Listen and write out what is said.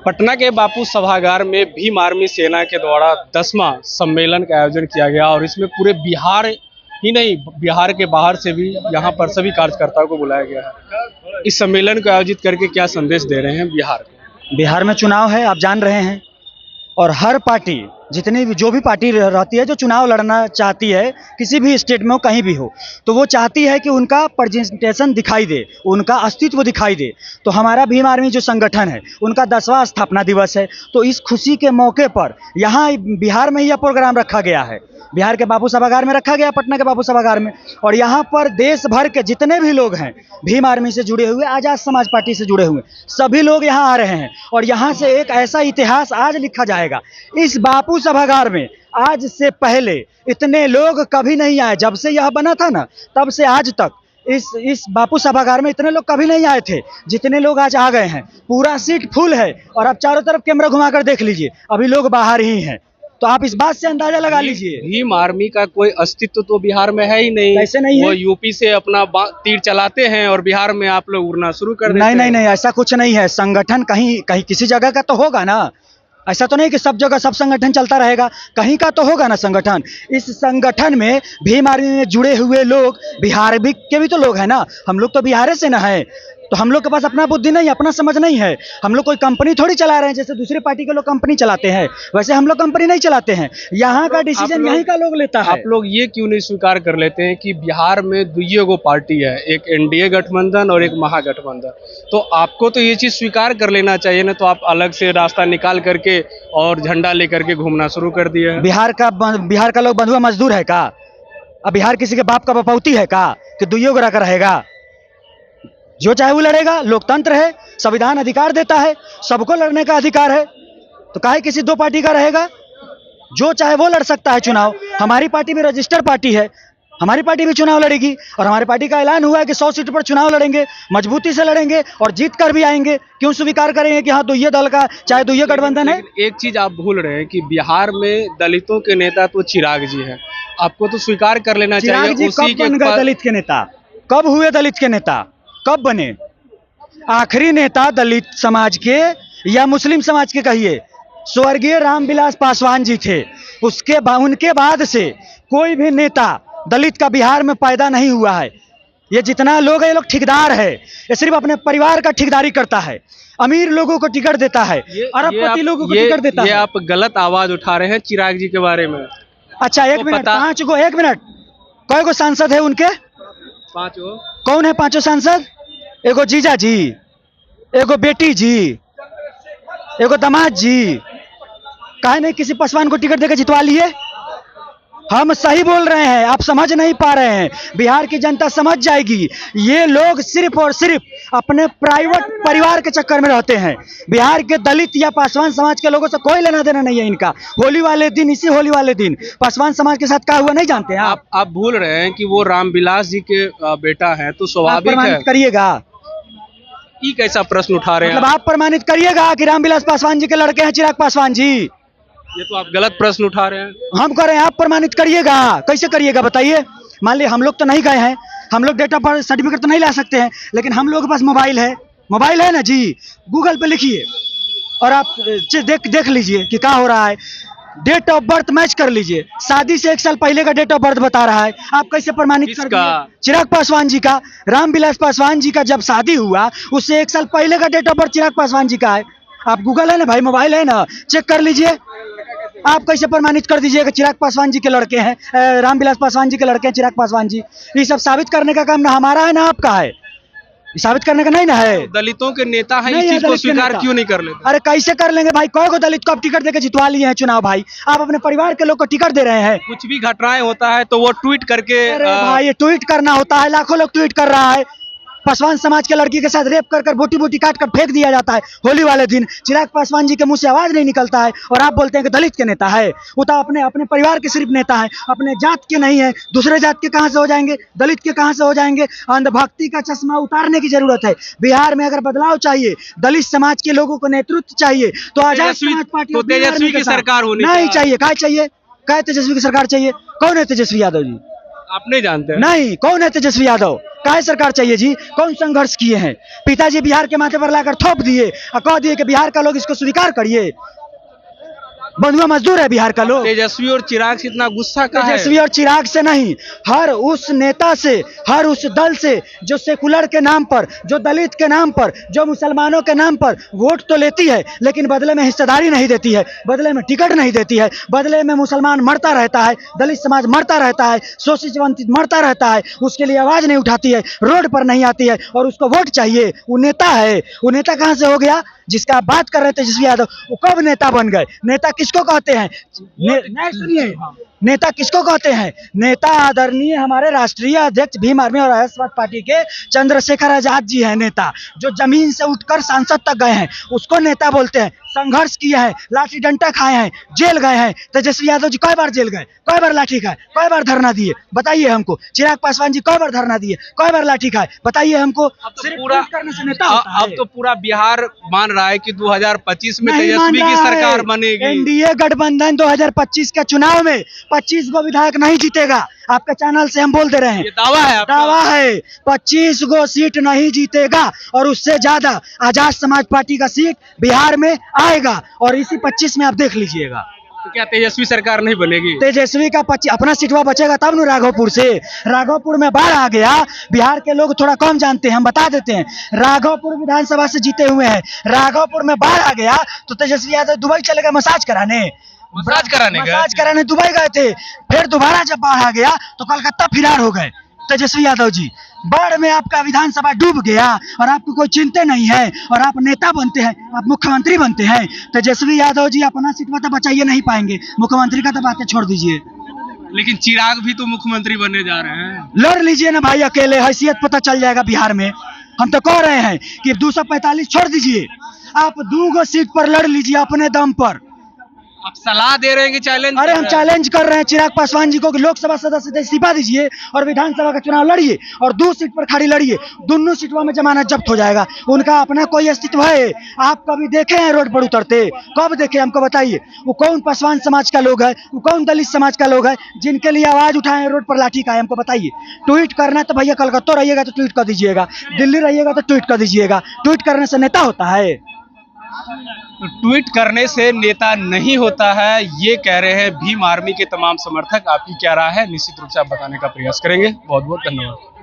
पटना के बापू सभागार में भीम आर्मी सेना के द्वारा 10वां सम्मेलन का आयोजन किया गया और इसमें पूरे बिहार ही नहीं, बिहार के बाहर से भी यहाँ पर सभी कार्यकर्ताओं को बुलाया गया है। इस सम्मेलन को आयोजित करके क्या संदेश दे रहे हैं बिहार को? बिहार में चुनाव है, आप जान रहे हैं, और हर पार्टी जितनी भी जो भी पार्टी रहती है जो चुनाव लड़ना चाहती है किसी भी स्टेट में हो कहीं भी हो, तो वो चाहती है कि उनका प्रेजेंटेशन दिखाई दे, उनका अस्तित्व दिखाई दे। तो हमारा भीम आर्मी जो संगठन है उनका 10वां स्थापना दिवस है, तो इस खुशी के मौके पर यहाँ बिहार में ही यह प्रोग्राम रखा गया है। बिहार के बापू सभागार में रखा गया, पटना के बापू सभागार में, और यहाँ पर देश भर के जितने भी लोग हैं भीम आर्मी से जुड़े हुए, आज़ाद समाज पार्टी से जुड़े हुए, सभी लोग यहाँ आ रहे हैं। और यहाँ से एक ऐसा इतिहास आज लिखा जाएगा। इस बापू सभागार में आज से पहले इतने लोग कभी नहीं आए, जब से यह बना था ना तब से आज तक इस बापू सभागार में इतने लोग कभी नहीं आए थे जितने लोग आज आ गए हैं। पूरा सीट फुल है और आप चारों तरफ कैमरा घुमाकर देख लीजिए, अभी लोग बाहर ही हैं। तो आप इस बात से अंदाजा लगा लीजिए, भीम आर्मी का कोई अस्तित्व तो बिहार में है ही नहीं। कैसे नहीं है? वो यूपी से अपना तीर चलाते हैं और बिहार में आप लोग उड़ना शुरू कर देते हैं। नहीं, ऐसा कुछ नहीं है। संगठन कहीं कहीं किसी जगह का तो होगा ना, ऐसा तो नहीं कि सब जगह सब संगठन चलता रहेगा, कहीं का तो होगा ना संगठन। इस संगठन में भीम आर्मी में जुड़े हुए लोग बिहार भी के भी तो लोग हैं ना, हम लोग तो बिहार से ना है, तो हम लोग के पास अपना बुद्धि नहीं, अपना समझ नहीं है। हम लोग कोई कंपनी थोड़ी चला रहे हैं, जैसे दूसरे पार्टी के लोग कंपनी चलाते हैं वैसे हम लोग कंपनी नहीं चलाते हैं। यहाँ का डिसीजन यहीं का लोग लेता है। आप लोग ये क्यों नहीं स्वीकार कर लेते हैं कि बिहार में दुइयो पार्टी है, एक एनडीए गठबंधन और एक महागठबंधन? तो आपको तो ये चीज स्वीकार कर लेना चाहिए ना, तो आप अलग से रास्ता निकाल करके और झंडा लेकर के घूमना शुरू कर दिया है। बिहार का लोग बंधुआ मजदूर है का? अब बिहार किसी के बाप का बपौती है का कि दुइयो गोरा का रहेगा? जो चाहे वो लड़ेगा, लोकतंत्र है, संविधान अधिकार देता है, सबको लड़ने का अधिकार है। तो काहे किसी दो पार्टी का रहेगा? जो चाहे वो लड़ सकता है चुनाव। हमारी पार्टी भी रजिस्टर्ड पार्टी है, हमारी पार्टी भी चुनाव लड़ेगी और हमारी पार्टी का ऐलान हुआ है कि 100 सीट पर चुनाव लड़ेंगे, मजबूती से लड़ेंगे और जीत कर भी आएंगे। क्यों स्वीकार करेंगे कि हाँ दुइये दल का चाहे दुइये गठबंधन है? एक चीज आप भूल रहे हैं कि बिहार में दलितों के नेता तो चिराग जी हैं, आपको तो स्वीकार कर लेना चाहिए। चिराग जी कब बन गए दलित के नेता? कब हुए दलित के नेता? कब बने? आखिरी नेता दलित समाज के या मुस्लिम समाज के कहिए, स्वर्गीय रामविलास पासवान जी थे। उनके बाद से कोई भी नेता दलित का बिहार में पैदा नहीं हुआ है। ये जितना लोग है ये लोग ठेकेदार है, ये सिर्फ अपने परिवार का ठेकेदारी करता है, अमीर लोगों को टिकट देता है, अरबपति लोगों को टिकट देता है। ये आप गलत आवाज उठा रहे हैं चिराग जी के बारे में। अच्छा एक मिनट, 5 गो, 1 मिनट, कई गो सांसद है उनके? 5 गो। कौन है 5 सांसद? एगो जीजा जी, एगो बेटी जी, एगो दामाद जी। काहे नहीं किसी पासवान को टिकट देकर जितवा लिए? हम सही बोल रहे हैं, आप समझ नहीं पा रहे हैं। बिहार की जनता समझ जाएगी। ये लोग सिर्फ और सिर्फ अपने प्राइवेट परिवार के चक्कर में रहते हैं। बिहार के दलित या पासवान समाज के लोगों से कोई लेना देना नहीं है इनका। होली वाले दिन, इसी होली वाले दिन पासवान समाज के साथ क्या हुआ नहीं जानते हैं आप भूल रहे हैं कि वो रामविलास जी के बेटा है, तो स्वाभाविक है। करिएगा, ये कैसा प्रश्न उठा रहे हैं? मतलब आप प्रमाणित करिएगा कि रामविलास पासवान जी के लड़के हैं चिराग पासवान जी? ये तो आप गलत प्रश्न उठा रहे हैं। हम कह रहे हैं आप प्रमाणित करिएगा। कैसे करिएगा बताइए? मान लिए हम लोग तो नहीं गए हैं, हम लोग डेट ऑफ बर्थ सर्टिफिकेट तो नहीं ला सकते हैं, लेकिन हम लोग के पास मोबाइल है ना जी, गूगल पे लिखिए और आप देख लीजिए कि क्या हो रहा है। डेट ऑफ बर्थ मैच कर लीजिए, शादी से 1 साल पहले का डेट ऑफ बर्थ बता रहा है। आप कैसे प्रमाणित कर दिए? चिराग पासवान जी का, रामविलास पासवान जी का जब शादी हुआ उससे 1 साल पहले का date of birth Chirag Paswan ji का है। आप गूगल है ना भाई, मोबाइल है ना, चेक कर लीजिए। आप कैसे प्रमाणित कर दीजिएगा चिराग पासवान जी के लड़के हैं, रामविलास पासवान जी के लड़के हैं चिराग पासवान जी? ये सब साबित करने का काम ना हमारा है ना आपका है, साबित करने का नहीं ना है। दलितों के नेता हैं, इस चीज को स्वीकार क्यों नहीं कर लेते? अरे कैसे कर लेंगे भाई? कई को दलित को आप टिकट देकर जितवा लिए हैं चुनाव भाई? आप अपने परिवार के लोग को टिकट दे रहे हैं। कुछ भी घटनाएं होता है तो वो ट्वीट करके, अरे भाई ये ट्वीट करना होता है, लाखों लोग ट्वीट कर रहा है। पासवान समाज के लड़की के साथ रेप कर बोटी बोटी काट कर फेंक दिया जाता है होली वाले दिन। चिराग पासवान जी के मुंह से आवाज नहीं निकलता है और आप बोलते हैं कि दलित के नेता है। वो तो अपने परिवार के सिर्फ नेता है, अपने जात के नहीं है। दूसरे जात के कहां से हो जाएंगे? दलित के कहां से हो जाएंगे? अंधभक्ति का चश्मा उतारने की जरूरत है। बिहार में अगर बदलाव चाहिए, दलित समाज के लोगों को नेतृत्व चाहिए, तो आजाद समाज पार्टी तेजस्वी की सरकार होनी नहीं चाहिए। क्या चाहिए? क्या तेजस्वी की सरकार चाहिए? कौन है तेजस्वी यादव जी? आप नहीं जानते हैं? नहीं, कौन है तेजस्वी यादव? काहे सरकार चाहिए जी? कौन संघर्ष किए हैं? पिताजी बिहार के माथे पर लाकर थोप दिए और कह दिए कि बिहार का लोग इसको स्वीकार करिए। बंधुआ मजदूर है बिहार का लोग। तेजस्वी और चिराग से इतना गुस्सा का है? तेजस्वी और चिराग से नहीं, हर उस नेता से, हर उस दल से जो सेकुलर के नाम पर, जो दलित के नाम पर, जो मुसलमानों के नाम पर वोट तो लेती है लेकिन बदले में हिस्सेदारी नहीं देती है, बदले में टिकट नहीं देती है, बदले में मुसलमान मरता रहता है, दलित समाज मरता रहता है, शोषित वंचित मरता रहता है, उसके लिए आवाज नहीं उठाती है, रोड पर नहीं आती है और उसको वोट चाहिए। वो नेता है। वो नेता कहां से हो गया? जिसका आप बात कर रहे थे तेजस्वी यादव, वो कब नेता बन गए? नेता किसको कहते हैं? नहीं सुनिए, नेता किसको कहते हैं? नेता आदरणीय हमारे राष्ट्रीय अध्यक्ष भीम आर्मी और आर समाज पार्टी के चंद्रशेखर आजाद जी हैं नेता, जो जमीन से उठकर सांसद तक गए हैं, उसको नेता बोलते हैं। संघर्ष किया है, लाठी डंडा खाए हैं, जेल गए हैं। तेजस्वी यादव जी कई बार जेल गए, कई बार लाठी खाए, कई बार धरना दिए, बताइए हमको। चिराग पासवान जी कई बार धरना दिए, कई बार लाठी खाए, बताइए हमको। सिर्फ पूरा करने से नेता होता है? अब तो पूरा बिहार मान रहा है कि 2025 में नहीं तेजस्वी मान की रहा सरकार है। बनेगी। एनडीए गठबंधन 2025 के चुनाव में 25 गो विधायक नहीं जीतेगा। आपके चैनल से हम बोल दे रहे हैं, ये दावा है आपका? दावा है। 25 गो सीट नहीं जीतेगा और उससे ज्यादा आजाद समाज पार्टी का सीट बिहार में आएगा और इसी 25 में आप देख लीजिएगा। तो क्या तेजस्वी सरकार नहीं बनेगी? तेजस्वी का 25 अपना सीटवा बचेगा तब न। राघोपुर से, राघोपुर में बाढ़ आ गया। बिहार के लोग थोड़ा कम जानते हैं, हम बता देते हैं। राघोपुर विधानसभा से जीते हुए हैं। राघोपुर में बाढ़ आ गया तो तेजस्वी यादव दुबई चले गए मसाज कराने दुबई गए थे। फिर दोबारा जब बाढ़ आ गया तो कलकत्ता फरार हो गए तेजस्वी यादव जी। बाढ़ में आपका विधानसभा डूब गया और आपको कोई चिंता नहीं है और आप नेता बनते हैं, आप मुख्यमंत्री बनते हैं। तेजस्वी यादव जी अपना सीटवा तो बचाइए नहीं पाएंगे, मुख्यमंत्री का तो बातें छोड़ दीजिए। लेकिन चिराग भी तो मुख्यमंत्री बनने जा रहे हैं। लड़ लीजिए ना भाई, अकेले हैसियत पता चल जाएगा बिहार में। हम तो कह रहे हैं कि 245 छोड़ दीजिए, आप 2 गो सीट पर लड़ लीजिए अपने दम पर। आप सलाह दे रहे हैं कि चैलेंज? अरे हम चैलेंज कर रहे हैं चिराग पासवान जी को कि लोकसभा सदस्य से इस्तीफा दीजिए और विधानसभा का चुनाव लड़िए और 2 सीट पर खड़ी लड़िए। दोनों सीटों में जमानत जब्त हो जाएगा। उनका अपना कोई अस्तित्व है? आप कभी देखे हैं रोड पर उतरते? कब देखे हमको बताइए। वो कौन पासवान समाज का लोग है, वो कौन दलित समाज का लोग है जिनके लिए आवाज उठाए रोड पर लाठी खाए? हमको बताइए। ट्वीट करना तो भैया कलकत्ता रहिएगा तो ट्वीट कर दीजिएगा, दिल्ली रहिएगा तो ट्वीट कर दीजिएगा। ट्वीट करने से नेता होता है? तो ट्वीट करने से नेता नहीं होता है, ये कह रहे हैं भीम आर्मी के तमाम समर्थक। आपकी क्या राय है? निश्चित रूप से आप बताने का प्रयास करेंगे। बहुत बहुत धन्यवाद।